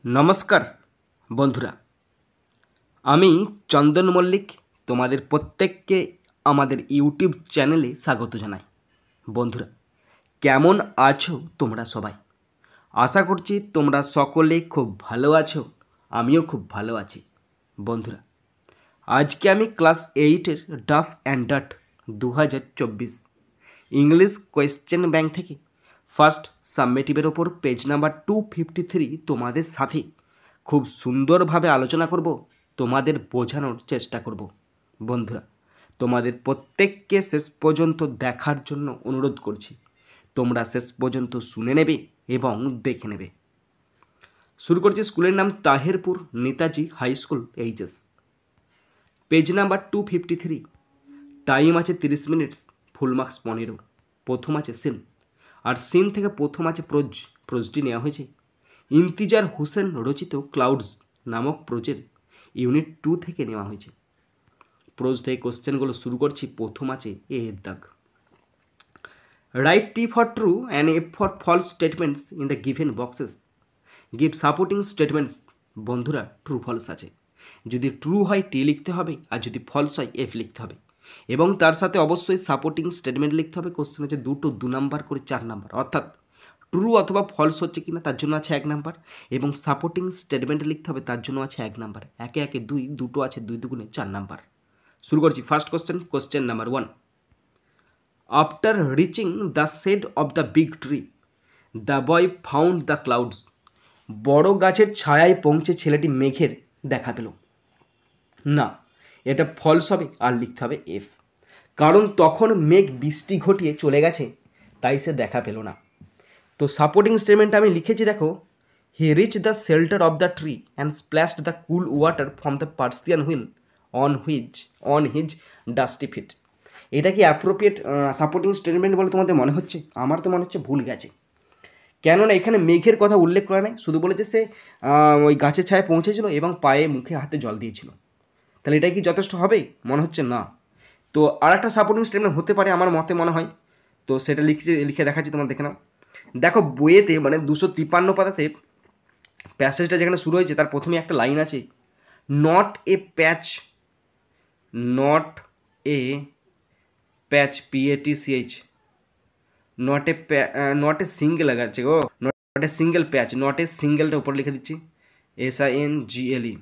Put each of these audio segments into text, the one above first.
নমস্কার বন্ধুরা, আমি চন্দন মল্লিক তোমাদের প্রত্যেককে আমাদের ইউটিউব চ্যানেলে স্বাগত জানাই। বন্ধুরা, কেমন আছো তোমরা সবাই? আশা করছি তোমরা সকলে খুব ভালো আছো, আমিও খুব ভালো আছি। বন্ধুরা, আজকে আমি ক্লাস 8-এর Duff and Dutt 2024 English question bank থেকে ফার্স্ট সাবমেটিভের ওপর পেজ নাম্বার 253 তোমাদের সাথে খুব সুন্দরভাবে আলোচনা করব, তোমাদের বোঝানোর চেষ্টা করব। বন্ধুরা, তোমাদের প্রত্যেককে শেষ পর্যন্ত দেখার জন্য অনুরোধ করছি। তোমরা শেষ পর্যন্ত শুনে নেবে এবং দেখে নেবে। শুরু করছি। স্কুলের নাম Taherpur Netaji high school HS. Page number 253। Time আছে 30 মিনিটস, ফুল মার্কস 15। প্রথম আছে সিন, আর সিন থেকে প্রথম আছে প্রোজটি নেওয়া হয়েছে ইন্তিজার হোসেন রচিত ক্লাউডস নামক প্রোজের ইউনিট 2 থেকে নেওয়া হয়েছে। প্রোজ থেকে কোশ্চেনগুলো শুরু করছি। প্রথম আছে এ এর দাগ। Write T for true and F for false statements in the given boxes. Give supporting statements. বন্ধুরা, ট্রু ফলস আছে। যদি ট্রু হয় টি লিখতে হবে, আর যদি ফলস হয় এফ লিখতে হবে, এবং তার সাথে অবশ্যই সাপোর্টিং স্টেটমেন্ট লিখতে হবে। কোশ্চেন হচ্ছে 2 নাম্বার করে 4 নাম্বার, অর্থাৎ ট্রু অথবা ফলস হচ্ছে কিনা তার জন্য আছে 1 নাম্বার, এবং সাপোর্টিং স্টেটমেন্ট লিখতে হবে তার জন্য আছে 1 নাম্বার। একে একে 2, দুটো আছে 2 দুগুণে 4 নাম্বার। শুরু করছি। First question number 1। After reaching the shade of the big tree, the boy found the clouds. বড় গাছের ছায়ায় পৌঁছে ছেলেটি মেঘের দেখা পেল। না, এটা ফলস হবে, আর লিখতে হবে এফ, কারণ তখন মেঘ বৃষ্টি ঘটিয়ে চলে গেছে, তাই সে দেখা পেল না। তো সাপোর্টিং স্টেটমেন্টটা আমি লিখেছি, দেখো। He reach the shelter of the tree and splashed the cool water from the Persian wheel on his dusty feet. এটা কি অ্যাপ্রোপ্রিয়েট সাপোর্টিং স্টেটমেন্ট বলে তোমাদের মনে হচ্ছে? আমার তো মনে হচ্ছে ভুল গেছে, কেননা এখানে মেঘের কথা উল্লেখ করা নেই, শুধু বলেছে সে ওই গাছের ছায়ায় পৌঁছেছিল এবং পায়ে মুখে হাতে জল দিয়েছিল। তাহলে এটাই কি যথেষ্ট হবে? মনে হচ্ছে না। তো আর একটা সাপোর্টিং স্টেটমেন্ট হতে পারে আমার মতে মনে হয়, তো সেটা লিখে দেখাচ্ছি, তোমার দেখে নাও। দেখো, বইয়েতে মানে 253 পাতাতে প্যাসেজটা যেখানে শুরু হয়েছে তার প্রথমে একটা লাইন আছে, not a patch PATCH, not a single আছে গো, not a single patch, not a সিঙ্গেলটা উপরে লিখে দিচ্ছি SINGLE,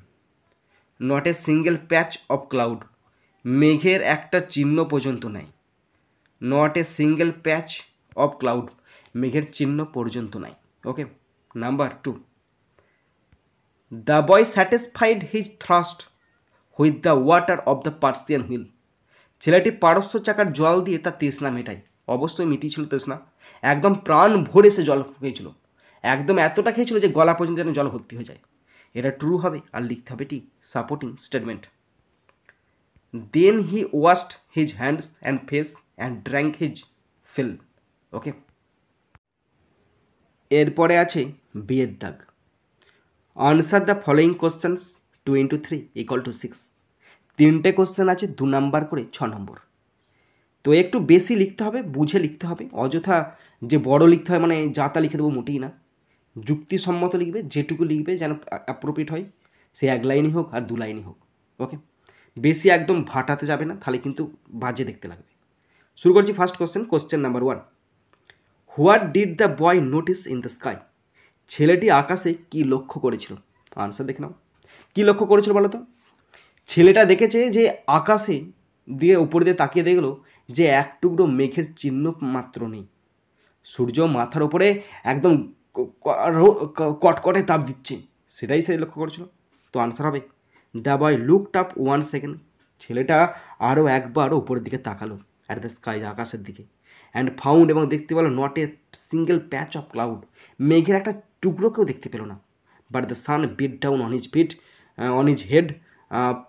not a single patch of cloud. মেঘের একটা চিহ্ন পর্যন্ত নাই। Not a single patch of cloud, মেঘের চিহ্ন পর্যন্ত নাই। Okay, number 2। The boy satisfied his thirst with the water of the Persian wheel. ছেলেটি পারস্য চাকার জল দিয়ে তার তৃষ্ণা মেটায়। অবশ্যই মিটিয়েছিল তৃষ্ণা, একদম প্রাণ ভরে সে জল খেয়েছিল, একদম এতটা খেয়েছিল যে গলা পর্যন্ত যেন জল ভর্তি হয়ে যায়। এটা ট্রু হবে, আর লিখতে হবে টি, supporting statement. Then he washed his hands and face and drank his fill. Okay, এরপরে আছে বিয়ের দাগ। Answer the following questions 2 × 3 = 6। 3টে কোশ্চেন আছে 2 নাম্বার করে 6 নম্বর। তো একটু বেশি লিখতে হবে, বুঝে লিখতে হবে। অযথা যে বড় লিখতে হয় মানে যা তা লিখে দেবো, মোটেই না। যুক্তিসম্মত লিখবে, যেটুকু লিখবে যেন অ্যাপ্রোপ্রিয়েট হয়, সে 1 লাইনই হোক আর 2 লাইনই হোক। ওকে, বেশি একদম ভাটাতে যাবে না, তাহলে কিন্তু বাজে দেখতে লাগবে। শুরু করছি। First question number 1। What did the boy notice in the sky. ছেলেটি আকাশে কি লক্ষ্য করেছিল? আনসার দেখে নাও। কী লক্ষ্য করেছিল বলো তো? ছেলেটা দেখেছে যে আকাশে দিয়ে উপর দিয়ে তাকিয়ে দেখলো যে এক টুকরো মেঘের চিহ্ন মাত্র নেই। সূর্য মাথার ওপরে একদম কটকটে তাপ দিচ্ছে, সেটাই সে লক্ষ্য করেছিল। তো আনসার হবে the boy looked up 1 second. ছেলেটা আরও একবার উপরের দিকে তাকালো, অ্যাট দ্য স্কাই, আকাশের দিকে, অ্যান্ড ফাউন্ড, এবং দেখতে পেল not a single patch of cloud. মেঘের একটা টুকরোকেও দেখতে পেল না। But the sun beat down on his head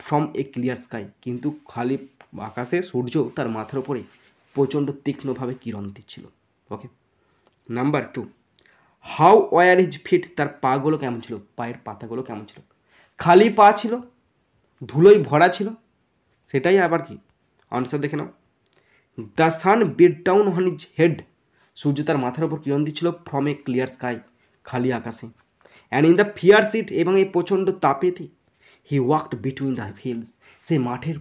from a clear sky. কিন্তু খালি আকাশে সূর্য তার মাথার উপরে প্রচণ্ড তীক্ষ্ণভাবে কিরণ দিচ্ছিল। Okay, number 2। How were his feet. তার পাগুলো কেমন ছিল, পায়ের পাতাগুলো কেমন ছিল? খালি পা ছিল, ধুলোয় ভরা ছিল, সেটাই আবার কি? আনসার দেখে নাও। The sun beat down on his head. সূর্য তার মাথার উপর কিরণ দিচ্ছিল ফ্রম এ ক্লিয়ার স্কাই, খালি আকাশে। অ্যান্ড ইন দ্য ফিয়ার্স ইট, এবং এই প্রচণ্ড তাপেতে হি ওয়াকড বিটুইন দ্য হিলস, সে মাঠের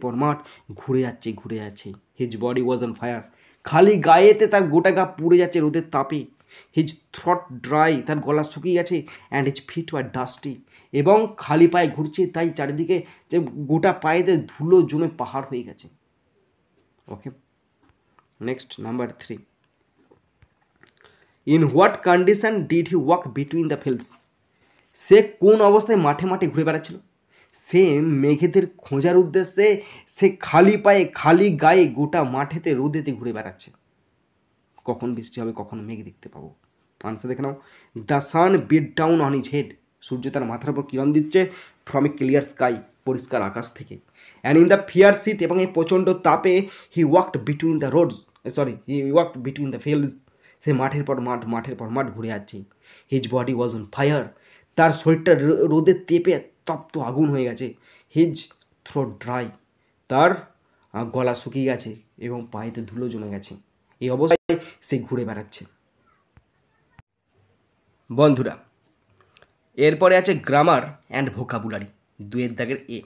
পর মাঠ ঘুরে যাচ্ছে। His body was on fire, খালি গায়েতে তার গোটা গা পুড়ে যাচ্ছে রোদের তাপে। হিজ থ্রট ড্রাই, তার গলা শুকিয়ে গেছে। And his feet were dusty, এবং খালি পায়ে ঘুরছে, তাই চারিদিকে যে গোটা পায়েতে ধুলো জমে পাহাড় হয়ে গেছে। Okay, next number 3, in what condition did he walk between the fields, সে কোন অবস্থায় মাঠে ঘুরে বেড়াচ্ছিল? সে মেঘেদের খোঁজার উদ্দেশ্যে সে খালি পায়ে খালি গায়ে গোটা মাঠেতে রোদেতে ঘুরে বেড়াচ্ছে। কখন বৃষ্টি হবে, কখন মেঘ দেখতে পাবো? আনসার দেখে নাও, the sun beat down on his head, সূর্য তার মাথার উপর কিরণ দিচ্ছে ফ্রম এ ক্লিয়ার স্কাই, পরিষ্কার আকাশ থেকে। And in the fierce heat, এবং এই প্রচণ্ড তাপে he walked between the between the fields, সে মাঠের পর মাঠ ঘুরে যাচ্ছে। His body was on fire, তার শরীরটা রোদের তেপে তপ্ত আগুন হয়ে গেছে। হিজ থ্রোট ড্রাই, তার গলা শুকিয়ে গেছে এবং পায়েতে ধুলো জমে গেছে। এই অবস্থায় সে ঘুরে বেড়াচ্ছে। বন্ধুরা, এরপরে আছে গ্রামার অ্যান্ড ভোকাবুলারি, 2 দাগের এ।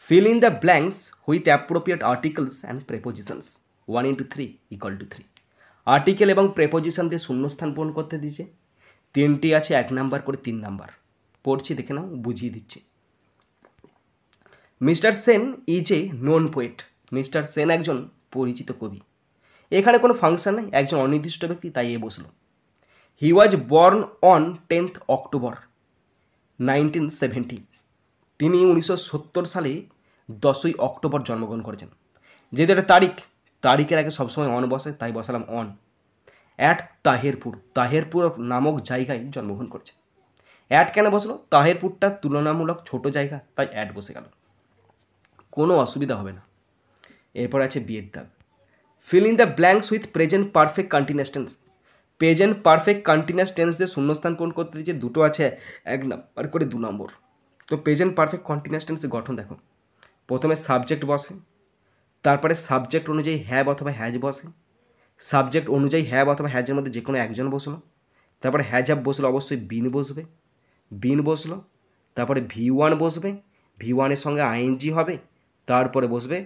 Fill in the blanks with appropriate articles and prepositions, 1 into 3 = 3। Article এবং প্রেপোজিশন দিয়ে শূন্যস্থান পূরণ করতে দিয়েছে। 3টি আছে 1 নাম্বার করে, 3 নাম্বার। পড়ছি, দেখে নাও, বুঝিয়ে দিচ্ছি। Mister Sen is a known poet, mister Sen একজন পরিচিত কবি। এখানে কোনো ফাংশন নেই, একজন অনির্দিষ্ট ব্যক্তি, তাই এ বসলো। He was born on 10th October 1970, তিনি 1970 সালে 10ই অক্টোবর জন্মগ্রহণ করেছেন। যেহেতু এটা তারিখের আগে সবসময় অন বসে, তাই বসালাম অন। অ্যাট তাহেরপুর নামক জায়গায় জন্মগ্রহণ করেছে। অ্যাট কেন বসলো? তাহেরপুরটা তুলনামূলক ছোট জায়গা, তাই অ্যাট বসে গেল, কোনো অসুবিধা হবে না। এরপর আছে বিয়ের দাগ। Feel in the blanks with present perfect continuous tense, present perfect continuous tense দিয়ে শূন্যস্থান পূরণ করতে দিয়েছে। 2টো আছে 1 নাম্বার করে, 2 নম্বর। তো প্রেজেন্ট পারফেক্ট কন্টিনিউয়াস টেন্সের গঠন দেখো, প্রথমে সাবজেক্ট বসে, তারপরে সাবজেক্ট অনুযায়ী হ্যাভ অথবা হ্যাজ বসে, সাবজেক্ট অনুযায়ী হ্যাভ অথবা হ্যাজের মধ্যে যে কোনো একজন বসলো, তারপরে হ্যাজ হ্যাভ বসলে অবশ্যই বিন বসলো, তারপরে V1 বসবে, V1-এর সঙ্গে আইএনজি হবে, তারপরে বসবে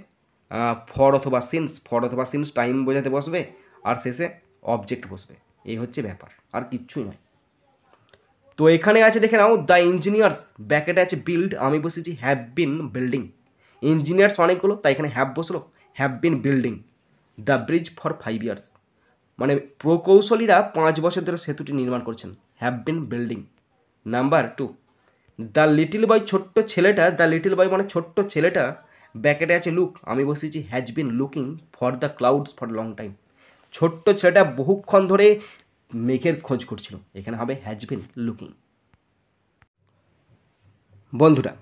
ফর অথবা সিন্স টাইম বোঝাতে বসবে, আর শেষে অবজেক্ট বসবে। এই হচ্ছে ব্যাপার, আর কিচ্ছুই নয়। তো এখানে আছে, দেখে নাও, দ্য ইঞ্জিনিয়ার্স, ব্যাকেটে আছে বিল্ড, আমি বসেছি হ্যাভ বিন বিল্ডিং। ইঞ্জিনিয়ার্স অনেকগুলো, তাই এখানে হ্যাভ বসলো, have been building the bridge for 5 years, মানে প্রকৌশলীরা 5 বছর ধরে সেতুটি নির্মাণ করছেন। Have been building. Number 2, the little boy, ছোট্ট ছেলেটা, দ্য লিটল বয় মানে ছোট্ট ছেলেটা, ব্যাকেটে আছে লুক, আমি বসেছি has been looking for the clouds for long time. ছোট্ট ছেলেটা বহুক্ষণ ধরে মেঘের খোঁজ করছিল, এখানে হবে হ্যাজ বিন লুকিং। বন্ধুরা,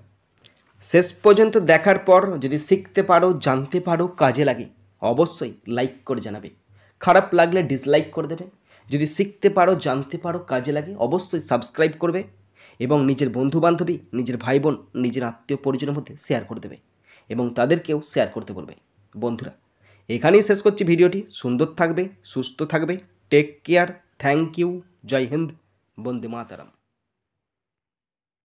শেষ পর্যন্ত দেখার পর যদি শিখতে পারো, জানতে পারো, কাজে লাগে, অবশ্যই লাইক করে জানাবে। খারাপ লাগলে ডিসলাইক করে দেবে। যদি শিখতে পারো, জানতে পারো, কাজে লাগে, অবশ্যই সাবস্ক্রাইব করবে এবং নিজের বন্ধুবান্ধবী, নিজের ভাই বোন, নিজের আত্মীয় পরিজনের মধ্যে শেয়ার করে দেবে এবং তাদেরকেও শেয়ার করতে বলবে। বন্ধুরা, এখানেই শেষ করছি ভিডিওটি। সুন্দর থাকবে, সুস্থ থাকবে, টেক কেয়ার, থ্যাংক ইউ, জয় হিন্দ, বন্দে মাতরম।